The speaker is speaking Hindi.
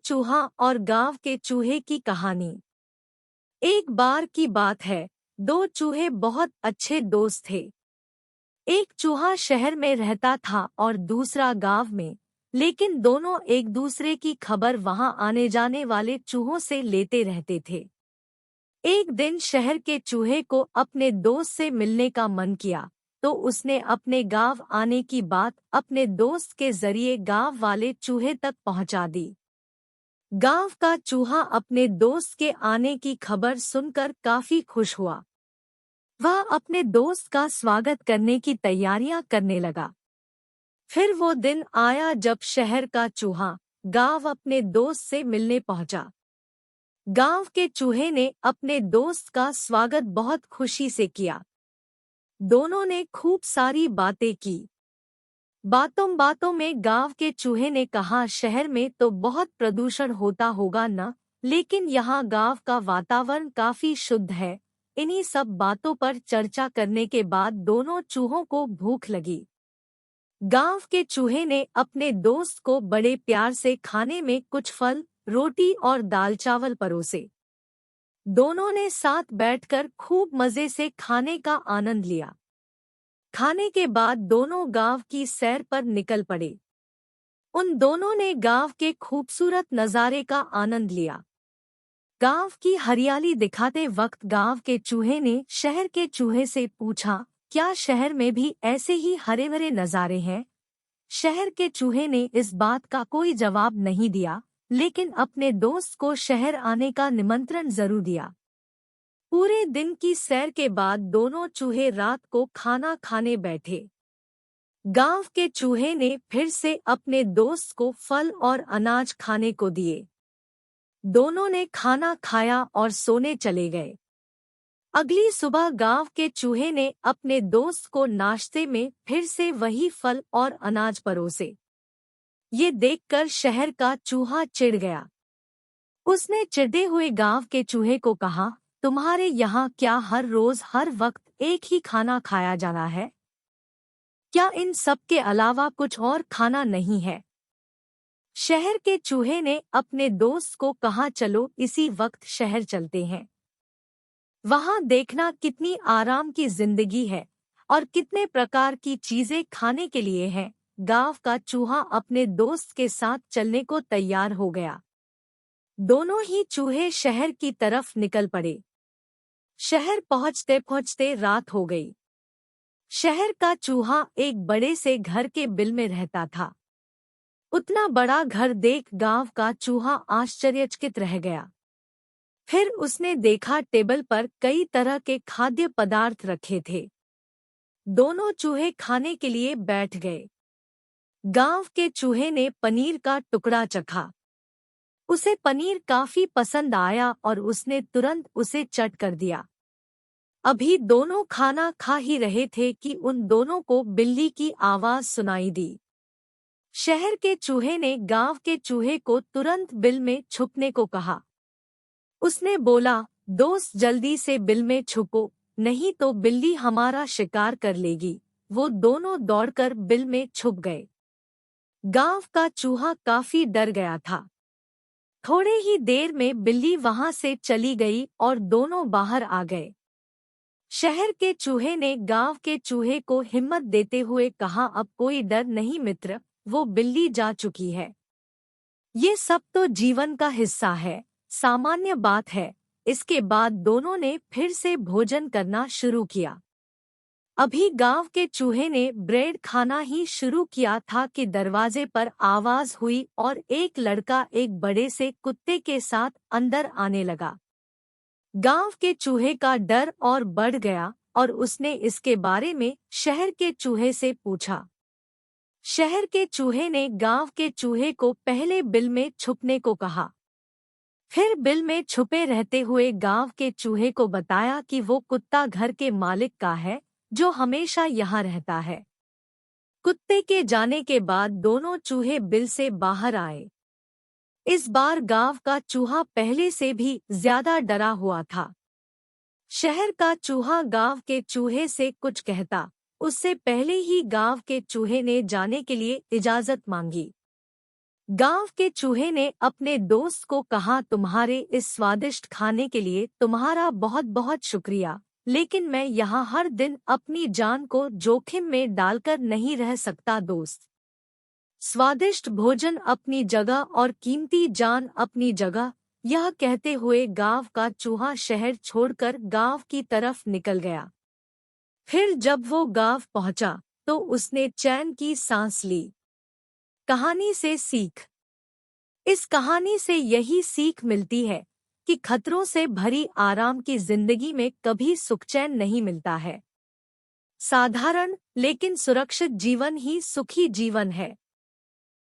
चूहा और गांव के चूहे की कहानी। एक बार की बात है, दो चूहे बहुत अच्छे दोस्त थे। एक चूहा शहर में रहता था और दूसरा गांव में, लेकिन दोनों एक दूसरे की खबर वहां आने जाने वाले चूहों से लेते रहते थे। एक दिन शहर के चूहे को अपने दोस्त से मिलने का मन किया, तो उसने अपने गांव आने की बात अपने दोस्त के जरिए गांव वाले चूहे तक पहुंचा दी। गांव का चूहा अपने दोस्त के आने की खबर सुनकर काफी खुश हुआ। वह अपने दोस्त का स्वागत करने की तैयारियां करने लगा। फिर वो दिन आया जब शहर का चूहा गांव अपने दोस्त से मिलने पहुंचा। गांव के चूहे ने अपने दोस्त का स्वागत बहुत खुशी से किया। दोनों ने खूब सारी बातें की। बातों बातों में गांव के चूहे ने कहा, शहर में तो बहुत प्रदूषण होता होगा न, लेकिन यहाँ गांव का वातावरण काफी शुद्ध है। इन्हीं सब बातों पर चर्चा करने के बाद दोनों चूहों को भूख लगी। गांव के चूहे ने अपने दोस्त को बड़े प्यार से खाने में कुछ फल, रोटी और दाल चावल परोसे। दोनों ने साथ बैठकर खूब मजे से खाने का आनंद लिया। खाने के बाद दोनों गांव की सैर पर निकल पड़े। उन दोनों ने गांव के खूबसूरत नज़ारे का आनंद लिया। गांव की हरियाली दिखाते वक्त गांव के चूहे ने शहर के चूहे से पूछा, क्या शहर में भी ऐसे ही हरे भरे नज़ारे हैं? शहर के चूहे ने इस बात का कोई जवाब नहीं दिया, लेकिन अपने दोस्त को शहर आने का निमंत्रण जरूर दिया। पूरे दिन की सैर के बाद दोनों चूहे रात को खाना खाने बैठे। गांव के चूहे ने फिर से अपने दोस्त को फल और अनाज खाने को दिए। दोनों ने खाना खाया और सोने चले गए। अगली सुबह गांव के चूहे ने अपने दोस्त को नाश्ते में फिर से वही फल और अनाज परोसे। ये देखकर शहर का चूहा चिढ़ गया। उसने चिढ़े हुए गांव के चूहे को कहा, तुम्हारे यहाँ क्या हर रोज हर वक्त एक ही खाना खाया जाना है? क्या इन सब के अलावा कुछ और खाना नहीं है? शहर के चूहे ने अपने दोस्त को कहा, चलो इसी वक्त शहर चलते हैं। वहां देखना कितनी आराम की जिंदगी है और कितने प्रकार की चीजें खाने के लिए हैं। गांव का चूहा अपने दोस्त के साथ चलने को तैयार हो गया। दोनों ही चूहे शहर की तरफ निकल पड़े। शहर पहुंचते पहुंचते रात हो गई। शहर का चूहा एक बड़े से घर के बिल में रहता था। उतना बड़ा घर देख गांव का चूहा आश्चर्यचकित रह गया। फिर उसने देखा टेबल पर कई तरह के खाद्य पदार्थ रखे थे। दोनों चूहे खाने के लिए बैठ गए। गांव के चूहे ने पनीर का टुकड़ा चखा। उसे पनीर काफी पसंद आया और उसने तुरंत उसे चट कर दिया। अभी दोनों खाना खा ही रहे थे कि उन दोनों को बिल्ली की आवाज सुनाई दी। शहर के चूहे ने गांव के चूहे को तुरंत बिल में छुपने को कहा। उसने बोला, दोस्त जल्दी से बिल में छुपो, नहीं तो बिल्ली हमारा शिकार कर लेगी। वो दोनों दौड़कर बिल में छुप गए। गांव का चूहा काफी डर गया था। थोड़े ही देर में बिल्ली वहां से चली गई और दोनों बाहर आ गए। शहर के चूहे ने गांव के चूहे को हिम्मत देते हुए कहा, अब कोई डर नहीं मित्र, वो बिल्ली जा चुकी है। ये सब तो जीवन का हिस्सा है, सामान्य बात है। इसके बाद दोनों ने फिर से भोजन करना शुरू किया। अभी गांव के चूहे ने ब्रेड खाना ही शुरू किया था कि दरवाजे पर आवाज हुई और एक लड़का एक बड़े से कुत्ते के साथ अंदर आने लगा। गांव के चूहे का डर और बढ़ गया और उसने इसके बारे में शहर के चूहे से पूछा। शहर के चूहे ने गांव के चूहे को पहले बिल में छुपने को कहा। फिर बिल में छुपे रहते हुए गांव के चूहे को बताया कि वो कुत्ता घर के मालिक का है, जो हमेशा यहाँ रहता है। कुत्ते के जाने के बाद दोनों चूहे बिल से बाहर आए। इस बार गांव का चूहा पहले से भी ज्यादा डरा हुआ था। शहर का चूहा गांव के चूहे से कुछ कहता, उससे पहले ही गांव के चूहे ने जाने के लिए इजाजत मांगी। गांव के चूहे ने अपने दोस्त को कहा, तुम्हारे इस स्वादिष्ट खाने के लिए तुम्हारा बहुत बहुत शुक्रिया, लेकिन मैं यहाँ हर दिन अपनी जान को जोखिम में डालकर नहीं रह सकता दोस्त। स्वादिष्ट भोजन अपनी जगह और कीमती जान अपनी जगह, यह कहते हुए गांव का चूहा शहर छोड़कर गांव की तरफ निकल गया। फिर जब वो गांव पहुंचा तो उसने चैन की सांस ली। कहानी से सीख। इस कहानी से यही सीख मिलती है कि खतरों से भरी आराम की जिंदगी में कभी सुखचैन नहीं मिलता है। साधारण लेकिन सुरक्षित जीवन ही सुखी जीवन है।